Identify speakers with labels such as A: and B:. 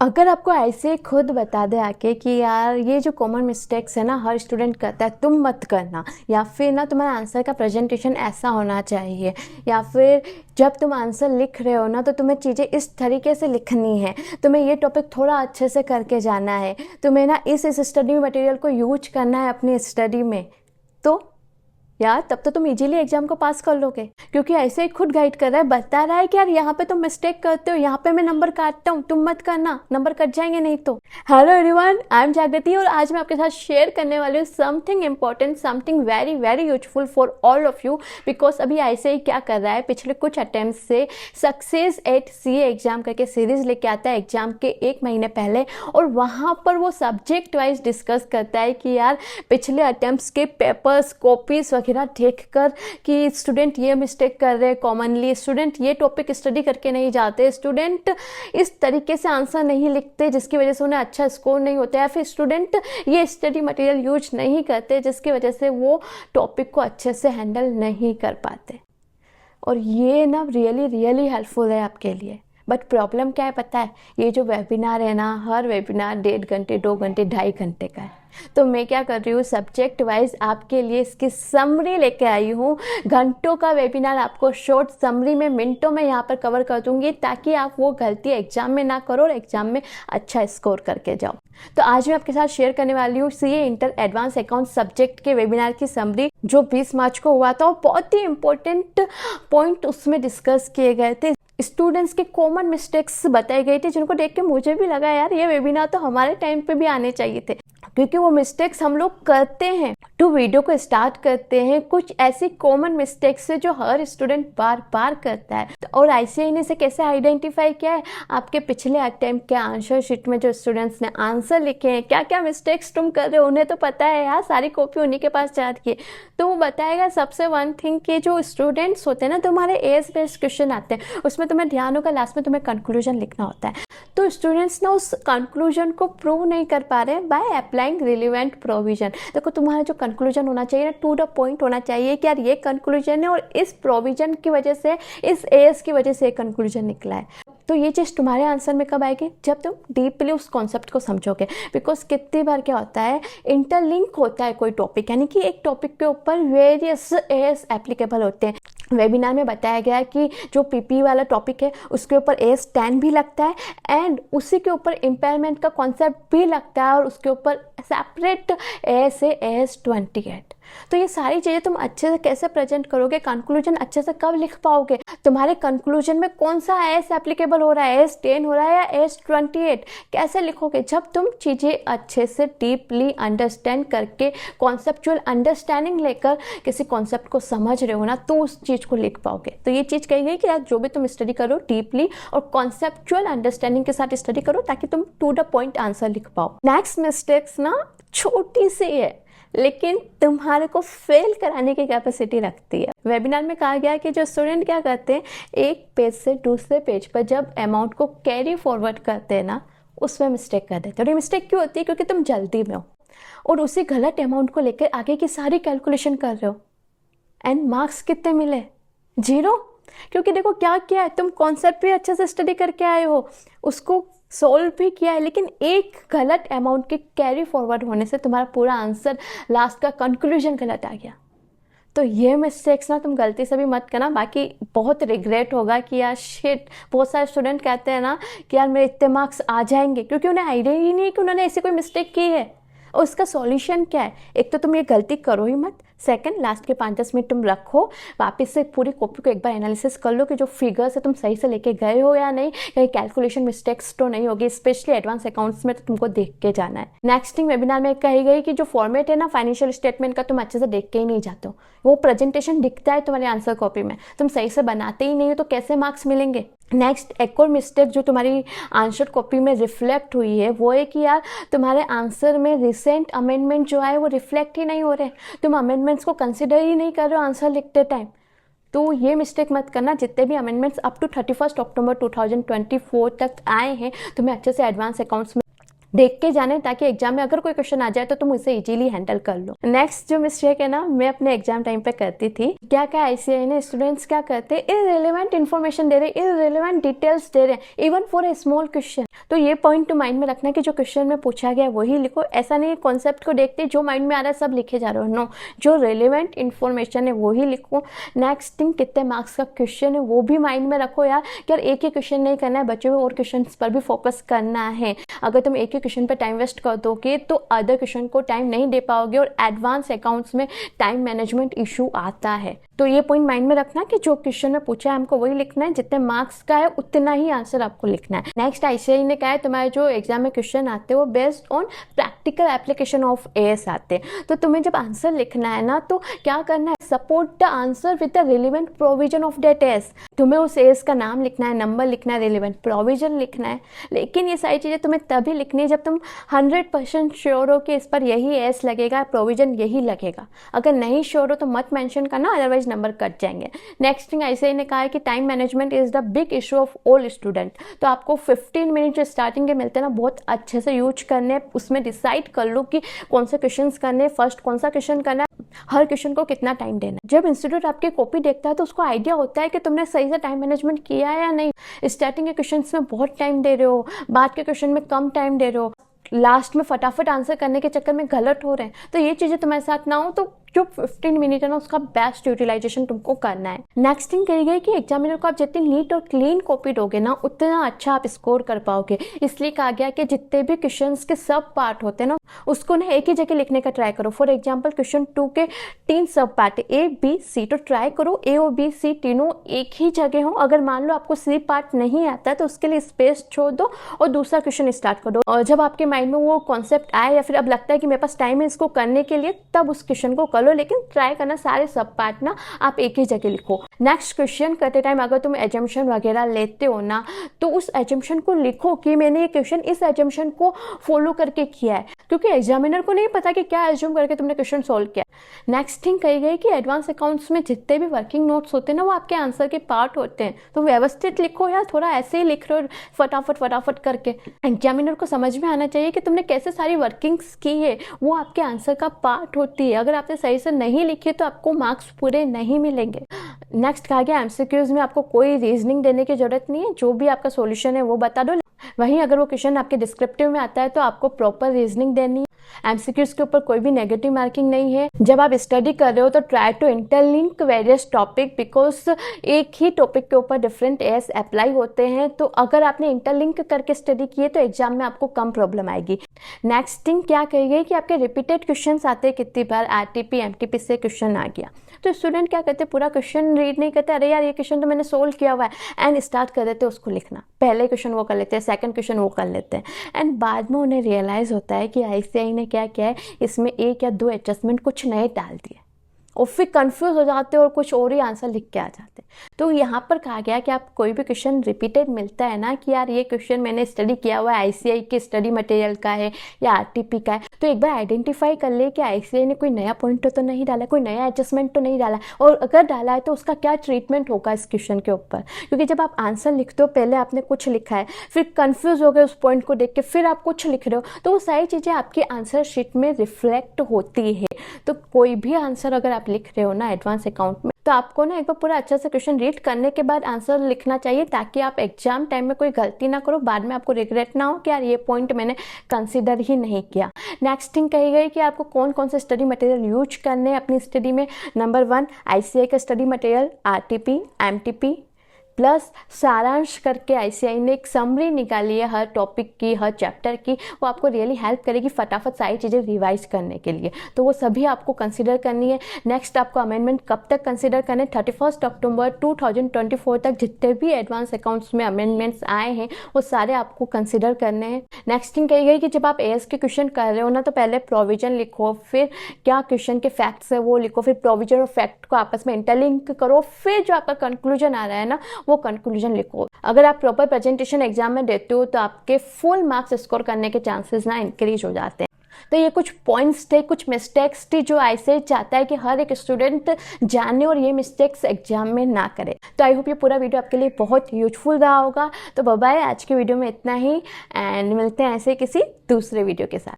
A: अगर आपको ऐसे खुद बता दे आके कि यार ये जो कॉमन मिस्टेक्स है ना हर स्टूडेंट करता है, तुम मत करना, या फिर ना तुम्हारा आंसर का प्रेजेंटेशन ऐसा होना चाहिए, या फिर जब तुम आंसर लिख रहे हो ना तो तुम्हें चीज़ें इस तरीके से लिखनी है, तुम्हें ये टॉपिक थोड़ा अच्छे से करके जाना है, तुम्हें ना इस स्टडी मटेरियल को यूज करना है अपनी स्टडी में, तो यार तब तो तुम इजीली एग्जाम को पास कर लोगे। क्योंकि ऐसे ही खुद गाइड कर रहा है, बता रहा है कि यार यहाँ पे तुम मिस्टेक करते हो, यहाँ पे मैं नंबर काटता हूँ, तुम मत करना, नंबर कट जाएंगे नहीं तो। हेलो एवरीवन, आई एम जागृति और आज मैं आपके साथ शेयर करने वाली हूँ something important, something very very useful for all of you. Because अभी ऐसे ही क्या कर रहा है, पिछले कुछ अटेम्प्ट से सक्सेस एट सीए एग्जाम करके सीरीज लेके आता है एग्जाम के 1 महीने पहले, और वहाँ पर वो सब्जेक्ट वाइज डिस्कस करता है कि यार पिछले अटेम्प्ट्स के पेपर्स कॉपीज वगैरह देखकर कि स्टूडेंट ये मिस्टेक कर रहे हैं, कॉमनली स्टूडेंट ये टॉपिक स्टडी करके नहीं जाते, स्टूडेंट इस तरीके से आंसर नहीं लिखते जिसकी वजह से उन्हें अच्छा स्कोर नहीं होता, या फिर स्टूडेंट ये स्टडी मटेरियल यूज नहीं करते जिसकी वजह से वो टॉपिक को अच्छे से हैंडल नहीं कर पाते। और ये ना रियली रियली हेल्पफुल है आपके लिए। बट प्रॉब्लम क्या है पता है, ये जो वेबिनार है ना, हर वेबिनार 1.5 घंटे 2 घंटे 2.5 घंटे का है। तो मैं क्या कर रही हूँ, सब्जेक्ट वाइज आपके लिए इसकी समरी लेके आई हूँ। घंटों का वेबिनार आपको शॉर्ट समरी में मिनटों में यहाँ पर कवर कर दूंगी, ताकि आप वो गलती एग्जाम में ना करो और एग्जाम में अच्छा स्कोर करके जाओ। तो आज मैं आपके साथ शेयर करने वाली हूँ CA inter advance account subject के वेबिनार की समरी, जो 20 मार्च को हुआ था, और बहुत ही इंपॉर्टेंट पॉइंट उसमें डिस्कस किए गए थे। स्टूडेंट्स के कॉमन मिस्टेक्स बताए गए थे, जिनको देख के मुझे भी लगा यार ये वेबिनार तो हमारे टाइम पे भी आने चाहिए थे, क्योंकि वो मिस्टेक्स हम लोग करते हैं। तो वीडियो को स्टार्ट करते हैं कुछ ऐसी कॉमन मिस्टेक्स से जो हर स्टूडेंट बार बार करता है, और आईसीआई ने इसे कैसे आइडेंटिफाई किया है, आपके पिछले अटेम्प्ट के आंसर शीट में जो स्टूडेंट्स ने आंसर लिखे हैं, क्या क्या मिस्टेक्स तुम कर रहे हो, उन्हें तो पता है यार, सारी कॉपी उन्हीं के पास जाती है। तो वो बताएगा सबसे वन थिंग कि जो स्टूडेंट्स होते हैं ना, तुम्हारे एज बेस्ड क्वेश्चन आते हैं, उसमें तुम्हें ध्यान होगा लास्ट में तुम्हें कंक्लूजन लिखना होता है। तो स्टूडेंट्स ना उस कंक्लूजन को प्रूव नहीं कर पा रहे बाय अप्लाइंग रिलेवेंट प्रोविजन। देखो तुम्हारा जो कंक्लूजन होना चाहिए ना, टू द पॉइंट होना चाहिए कि यार ये कंक्लूजन है और इस प्रोविजन की वजह से, इस एज की वजह से कंक्लूजन निकला है। तो ये चीज़ तुम्हारे आंसर में कब आएगी, जब तुम डीपली उस कॉन्सेप्ट को समझोगे। बिकॉज कितनी बार क्या होता है, इंटरलिंक होता है कोई टॉपिक, यानी कि एक टॉपिक के ऊपर वेरियस एज एप्लीकेबल होते हैं। वेबिनार में बताया गया कि जो पीपी वाला टॉपिक है उसके ऊपर एज 10 भी लगता है, एंड उसी के ऊपर इम्पेयरमेंट का कॉन्सेप्ट भी लगता है, और उसके ऊपर सेपरेट एज से एज 28। तो ये सारी चीज़ें तुम अच्छे से कैसे प्रेजेंट करोगे, कंक्लूजन अच्छे से कब लिख पाओगे, तुम्हारे कंक्लूजन में कौन सा एज एप्लीकेबल हो रहा है, एज 10 हो रहा है या एज 28, कैसे लिखोगे, जब तुम चीज़ें अच्छे से डीपली अंडरस्टैंड करके कॉन्सेप्चुअल अंडरस्टैंडिंग लेकर किसी कॉन्सेप्ट को समझ रहे हो ना, तो उस चीज़ को लिख पाओगे। तो ये चीज़ कही गई कि यार जो भी तुम स्टडी करो डीपली और कॉन्सेप्चुअल अंडरस्टैंडिंग के साथ स्टडी करो, ताकि तुम टू द पॉइंट आंसर लिख पाओ। नेक्स्ट मिस्टेक्स ना छोटी सी है, लेकिन तुम्हारे को फेल कराने की कैपेसिटी रखती है। वेबिनार में कहा गया कि जो स्टूडेंट क्या करते हैं, एक पेज से दूसरे पेज पर जब अमाउंट को कैरी फॉरवर्ड करते हैं ना, उसमें मिस्टेक कर देते हैं। और ये मिस्टेक क्यों होती है, क्योंकि तुम जल्दी में हो और उसी गलत अमाउंट को लेकर आगे की सारी कैलकुलेशन कर रहे हो, एंड मार्क्स कितने मिले, 0। क्योंकि देखो क्या किया है, तुम कॉन्सेप्ट भी अच्छे से स्टडी करके आए हो, उसको सोल्व भी किया है, लेकिन एक गलत अमाउंट के कैरी फॉरवर्ड होने से तुम्हारा पूरा आंसर, लास्ट का कंक्लूजन गलत आ गया। तो ये मिस्टेक्स ना तुम गलती से भी मत करना, बाकी बहुत रिग्रेट होगा कि यार शिट। बहुत सारे स्टूडेंट कहते हैं ना कि यार मेरे इतने मार्क्स आ जाएंगे, क्योंकि उन्हें आइडिया ही नहीं है कि उन्होंने ऐसी कोई मिस्टेक की है। और उसका सॉल्यूशन क्या है, एक तो तुम ये गलती करो ही मत, सेकंड लास्ट के 5-10 मिनट तुम रखो, वापस से पूरी कॉपी को एक बार एनालिसिस कर लो कि जो फिगर्स है तुम सही से लेके गए हो या नहीं, कहीं कैलकुलेशन मिस्टेक्स तो नहीं होगी। स्पेशली एडवांस अकाउंट्स में तो तुमको देख के जाना है। नेक्स्ट थिंग वेबिनार में कही गई कि जो फॉर्मेट है ना फाइनेंशियल स्टेटमेंट का, तुम अच्छे से देख के ही नहीं जाते हो, वो प्रेजेंटेशन दिखता है तुम्हारे आंसर कॉपी में, तुम सही से बनाते ही नहीं हो, तो कैसे मार्क्स मिलेंगे। नेक्स्ट एक और मिस्टेक जो तुम्हारी आंसर कॉपी में रिफ्लेक्ट हुई है, वो है कि यार तुम्हारे आंसर में रिसेंट अमेंडमेंट जो है वो रिफ्लेक्ट ही नहीं हो रहे, तुम अमेंडमेंट्स को कंसिडर ही नहीं कर रहे हो आंसर लिखते टाइम। तो ये मिस्टेक मत करना। जितने भी अमेंडमेंट्स अप टू 31 अक्टूबर 2024 तक आए हैं, तुम्हें अच्छे से एडवांस अकाउंट्स में देख के जाने, ताकि एग्जाम में अगर कोई क्वेश्चन आ जाए तो तुम उसे इजीली हैंडल कर लो। नेक्स्ट जो मिस्टेक है ना, मैं अपने एग्जाम टाइम पे करती थी, क्या क्या आईसीआई ने स्टूडेंट्स क्या करते हैं, इररिलेवेंट इन्फॉर्मेशन दे रहे, इररिलेवेंट डिटेल्स दे रहे, even for a small question. तो ये पॉइंट तो माइंड में रखना कि जो क्वेश्चन में पूछा गया वही लिखो। ऐसा नहीं कॉन्सेप्ट को देखते जो माइंड में आ रहा है सब लिखे जा रहे हो, नो, जो रिलेवेंट इन्फॉर्मेशन है वही लिखो। नेक्स्ट थिंग, कितने मार्क्स का क्वेश्चन है वो भी माइंड में रखो यार, कि यार एक ही क्वेश्चन नहीं करना है, बचे हुए और क्वेश्चन पर भी फोकस करना है। अगर तुम एक ही क्वेश्चन पर टाइम वेस्ट कर दोगे तो अदर क्वेश्चन को टाइम नहीं दे पाओगे, और एडवांस अकाउंट्स में टाइम मैनेजमेंट इशू आता है। तो ये पॉइंट माइंड में रखना कि जो क्वेश्चन में पूछा है हमको वही लिखना है, जितने मार्क्स का है उतना ही आंसर आपको लिखना है। नेक्स्ट आईसीआई ने कहा है तुम्हारे जो एग्जाम में क्वेश्चन आते हैं वो based on practical application of as आते हैं। तो तुम्हें जब आंसर लिखना है ना तो क्या करना है, support the answer with the relevant provision of that as. तुम्हें उस एएस का नाम लिखना है, नंबर लिखना है, रिलेवेंट प्रोविजन लिखना है। लेकिन ये सारी चीज़ें तुम्हें तभी लिखनी है जब तुम 100% श्योर हो कि इस पर यही एएस लगेगा, प्रोविजन यही लगेगा। अगर नहीं श्योर हो तो मत मेंशन करना, अदरवाइज नंबर कट जाएंगे। नेक्स्ट थिंग आईसीआई ने कहा है कि time management is the big issue of all student. तो आपको 15 मिनट जो स्टार्टिंग के मिलते हैं ना, बहुत अच्छे से यूज करने हैं। उसमें डिसाइड कर लो कि कौन से क्वेश्चंस करने हैं, फर्स्ट कौन सा क्वेश्चन करना है, हर क्वेश्चन को कितना टाइम देना है। जब इंस्टीट्यूट आपकी कॉपी देखता है तो उसको आइडिया होता है कि तुमने सही से टाइम मैनेजमेंट किया है या नहीं। स्टार्टिंग के क्वेश्चन में बहुत टाइम दे रहे हो, बाद के क्वेश्चन में कम टाइम दे रहे हो, लास्ट में फटाफट आंसर करने के चक्कर में गलत हो रहे हैं। तो ये चीज़ें तुम्हारे साथ ना हो, तो जो 15 मिनट है ना उसका बेस्ट यूटिलाइजेशन तुमको करना है। नेक्स्ट थिंग कही गई कि एग्जामिनर को आप जितनी नीट और क्लीन कॉपी दोगे ना उतना अच्छा आप स्कोर कर पाओगे। इसलिए कहा गया कि जितने भी क्वेश्चंस के सब पार्ट होते हैं ना उसको ना एक ही जगह लिखने का ट्राई करो। फॉर एग्जाम्पल क्वेश्चन 2 के 3 सब पार्ट ए बी सी, तो ट्राई करो ए और बी सी तीनों एक ही जगह हो। अगर मान लो आपको सी पार्ट नहीं आता है तो उसके लिए स्पेस छोड़ दो और दूसरा क्वेश्चन स्टार्ट कर दो। और जब आपके माइंड में वो कॉन्सेप्ट आए या फिर अब लगता है कि मेरे पास टाइम है इसको करने के लिए, तब उस क्वेश्चन को कर लो। लेकिन ट्राई करना सारे सब पार्ट ना आप एक ही जगह लिखो। नेक्स्ट क्वेश्चन करते टाइम अगर तुम एजम्पशन वगैरह लेते हो ना तो उस एजम्पशन को लिखो कि मैंने ये क्वेश्चन इस एजम्पशन को फॉलो करके किया है, क्योंकि एग्जामिनर को नहीं पता कि क्या एज्यूम करके तुमने क्वेश्चन सॉल्व किया। नेक्स्ट थिंग कही गई कि एडवांस अकाउंट्स में जितने भी वर्किंग नोट्स होते हैं ना वो आपके आंसर के पार्ट होते हैं। तो व्यवस्थित लिखो या थोड़ा ऐसे ही लिख रहे हो फटाफट करके। एग्जामिनर को समझ में आना चाहिए कि तुमने कैसे सारी वर्किंग्स की है, वो आपके आंसर का पार्ट होती है। अगर आपने सही से नहीं लिखी तो आपको मार्क्स पूरे नहीं मिलेंगे। नेक्स्ट कहा गया एमसीक्यूज में आपको कोई रीजनिंग देने की जरूरत नहीं है, जो भी आपका सॉल्यूशन है वो बता दो। वहीं अगर वो क्वेश्चन आपके डिस्क्रिप्टिव में आता है तो आपको प्रॉपर रीजनिंग देनी है। एमसीक्यूज के ऊपर कोई भी नेगेटिव मार्किंग नहीं है। जब आप स्टडी कर रहे हो तो try to interlink various topic, because एक ही टॉपिक के ऊपर डिफरेंट एस अप्लाई होते हैं। तो अगर आपने इंटरलिंक करके स्टडी किए तो एग्जाम में आपको कम प्रॉब्लम आएगी। नेक्स्ट थिंग क्या कही गई कि आपके रिपीटेड क्वेश्चन आते हैं, कितनी बार आरटीपी एमटीपी से क्वेश्चन आ गया तो स्टूडेंट क्या करते, पूरा क्वेश्चन रीड नहीं करते, अरे यार ये क्वेश्चन तो मैंने सोल्व किया हुआ है, एंड स्टार्ट कर देते उसको लिखना। पहले क्वेश्चन वो कर लेते हैं, सेकंड क्वेश्चन वो कर लेते हैं, एंड बाद में उन्हें रियलाइज होता है कि आईसीआई ने क्या किया है, इसमें 1 या 2 एडजस्टमेंट कुछ नए डाल दिए और फिर कंफ्यूज हो जाते हैं और कुछ और ही आंसर लिख के आ जाते हैं। तो यहाँ पर कहा गया कि आप कोई भी क्वेश्चन रिपीटेड मिलता है ना कि यार ये क्वेश्चन मैंने स्टडी किया हुआ है, आईसीआई के स्टडी मटेरियल का है या आरटीपी का है, तो एक बार आइडेंटिफाई कर ले कि आईसीआई ने कोई नया पॉइंट तो नहीं डाला, कोई नया एडजस्टमेंट तो नहीं डाला, और अगर डाला है तो उसका क्या ट्रीटमेंट होगा इस क्वेश्चन के ऊपर। क्योंकि जब आप आंसर लिखते हो पहले आपने कुछ लिखा है, फिर कंफ्यूज हो गए उस पॉइंट को देख के, फिर आप कुछ लिख रहे हो, तो वो सारी चीज़ें आपकी आंसर शीट में रिफ्लेक्ट होती है। तो कोई भी आंसर अगर आप लिख रहे हो ना एडवांस अकाउंट में, तो आपको ना एक बार पूरा अच्छे से क्वेश्चन रीड करने के बाद आंसर लिखना चाहिए, ताकि आप एग्जाम टाइम में कोई गलती ना करो, बाद में आपको रिग्रेट ना हो कि यार ये पॉइंट मैंने कंसीडर ही नहीं किया। नेक्स्ट थिंग कही गई कि आपको कौन कौन से स्टडी मटेरियल यूज करने हैं अपनी स्टडी में। नंबर 1 आईसीआई का study material, RTP MTP plus सारांश करके आईसीआई ने एक समरी निकाली है हर टॉपिक की, हर चैप्टर की, वो आपको रियली हेल्प करेगी फटाफट सारी चीज़ें रिवाइज करने के लिए। तो वो सभी आपको कंसीडर करनी है। नेक्स्ट आपको अमेंडमेंट कब तक कंसीडर करने, 31 अक्टूबर 2024 तक जितने भी एडवांस अकाउंट्स में अमेंडमेंट्स आए हैं वो सारे आपको कंसिडर करने हैं। नेक्स्ट थिंग कही गई कि जब आप एएस के क्वेश्चन कर रहे हो ना तो पहले प्रोविजन लिखो, फिर क्या क्वेश्चन के फैक्ट्स है वो लिखो, फिर प्रोविजन और फैक्ट को आपस में इंटरलिंक करो, फिर जो आपका कंक्लूजन आ रहा है ना वो कंक्लूजन लिखो। अगर आप प्रॉपर प्रेजेंटेशन एग्जाम में देते हो तो आपके फुल मार्क्स स्कोर करने के चांसेस ना इंक्रीज हो जाते हैं। तो ये कुछ पॉइंट्स थे, कुछ मिस्टेक्स थी जो आईसीएसई चाहता है कि हर एक स्टूडेंट जाने और ये मिस्टेक्स एग्जाम में ना करे। तो आई होप ये पूरा वीडियो आपके लिए बहुत यूजफुल रहा होगा। तो बाय बाय, आज के वीडियो में इतना ही एंड मिलते हैं ऐसे किसी दूसरे वीडियो के साथ।